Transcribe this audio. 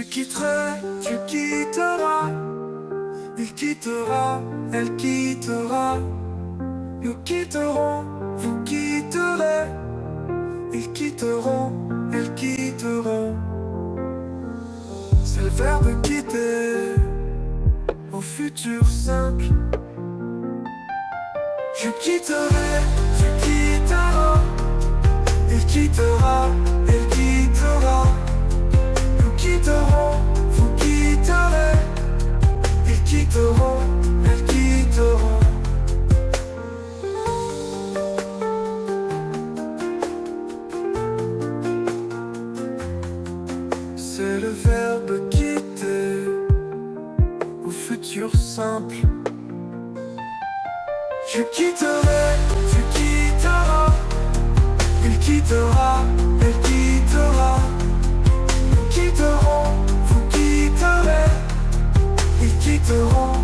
quitterai, tu quitteras. Il quittera, elle quittera. Nous quitterons, vous quitterez. Ils quitteront, elles quitteront. C'est le verbe quitter au futur simple. Je quitterai, tu quitteras. Il quittera, elle quittera. Nous quitterons, vous quitterez. Ils quitteront, elles quitteront. C'est le verbe quitter au futur simple. Je quitterai, tu quitteras. Il quittera, elle quittera. Nous quitterons, vous quitterez. Ils quitteront,